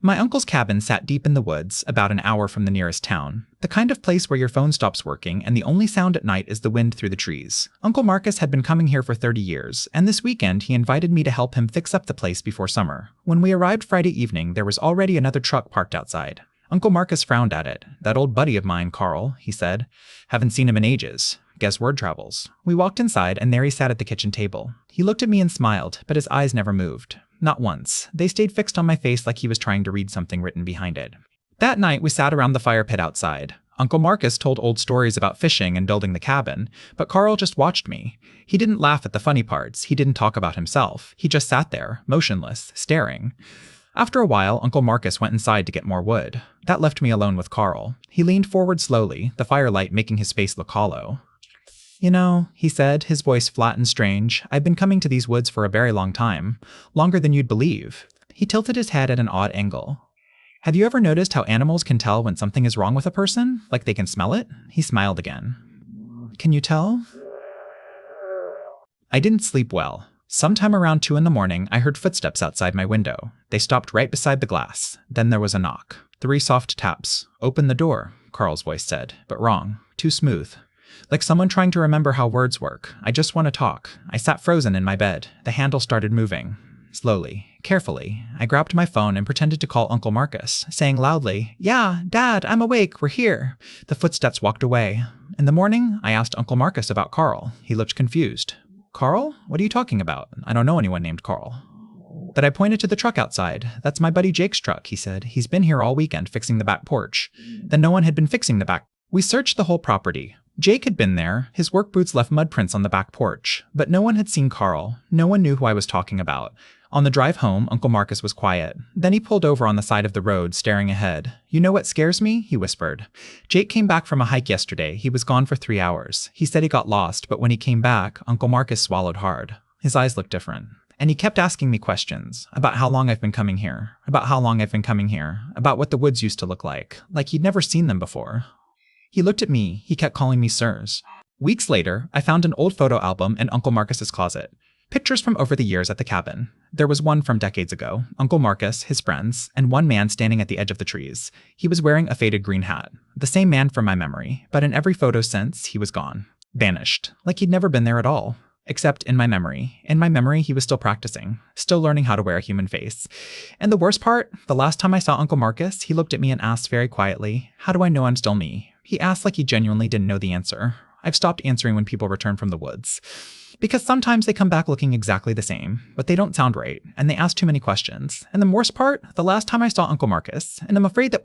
My uncle's cabin sat deep in the woods, about an hour from the nearest town. The kind of place where your phone stops working and the only sound at night is the wind through the trees. Uncle Marcus had been coming here for 30 years, and this weekend he invited me to help him fix up the place before summer. When we arrived Friday evening, there was already another truck parked outside. Uncle Marcus frowned at it. "That old buddy of mine, Carl," he said. "Haven't seen him in ages. Guess word travels." We walked inside, and there he sat at the kitchen table. He looked at me and smiled, but his eyes never moved. Not once. They stayed fixed on my face like he was trying to read something written behind it. That night, we sat around the fire pit outside. Uncle Marcus told old stories about fishing and building the cabin, but Carl just watched me. He didn't laugh at the funny parts. He didn't talk about himself. He just sat there, motionless, staring. After a while, Uncle Marcus went inside to get more wood. That left me alone with Carl. He leaned forward slowly, the firelight making his face look hollow. "You know," he said, his voice flat and strange, "I've been coming to these woods for a very long time. Longer than you'd believe." He tilted his head at an odd angle. "Have you ever noticed how animals can tell when something is wrong with a person? Like they can smell it?" He smiled again. "Can you tell?" I didn't sleep well. Sometime around 2 a.m, I heard footsteps outside my window. They stopped right beside the glass. Then there was a knock. 3 soft taps. "Open the door," Carl's voice said, but wrong. Too smooth. Like someone trying to remember how words work. "I just want to talk." I sat frozen in my bed. The handle started moving. Slowly, carefully, I grabbed my phone and pretended to call Uncle Marcus, saying loudly, "Yeah, Dad, I'm awake, we're here." The footsteps walked away. In the morning, I asked Uncle Marcus about Carl. He looked confused. "Carl? What are you talking about? I don't know anyone named Carl." But I pointed to the truck outside. "That's my buddy Jake's truck," he said. "He's been here all weekend fixing the back porch." Then no one had been fixing the back. We searched the whole property. Jake had been there. His work boots left mud prints on the back porch. But no one had seen Carl. No one knew who I was talking about. On the drive home, Uncle Marcus was quiet. Then he pulled over on the side of the road, staring ahead. "You know what scares me?" he whispered. "Jake came back from a hike yesterday. He was gone for 3 hours. He said he got lost, but when he came back, Uncle Marcus swallowed hard. His eyes looked different. And he kept asking me questions about how long I've been coming here, about what the woods used to look like he'd never seen them before." He looked at me. He kept calling me sirs. Weeks later, I found an old photo album in Uncle Marcus's closet. Pictures from over the years at the cabin. There was one from decades ago, Uncle Marcus, his friends, and one man standing at the edge of the trees. He was wearing a faded green hat. The same man from my memory, but in every photo since, he was gone. Vanished. Like he'd never been there at all. Except in my memory. In my memory, he was still practicing. Still learning how to wear a human face. And the worst part, the last time I saw Uncle Marcus, he looked at me and asked very quietly, "How do I know I'm still me?" He asked like he genuinely didn't know the answer. I've stopped answering when people return from the woods. Because sometimes they come back looking exactly the same, but they don't sound right, and they ask too many questions. And the worst part, the last time I saw Uncle Marcus, and I'm afraid that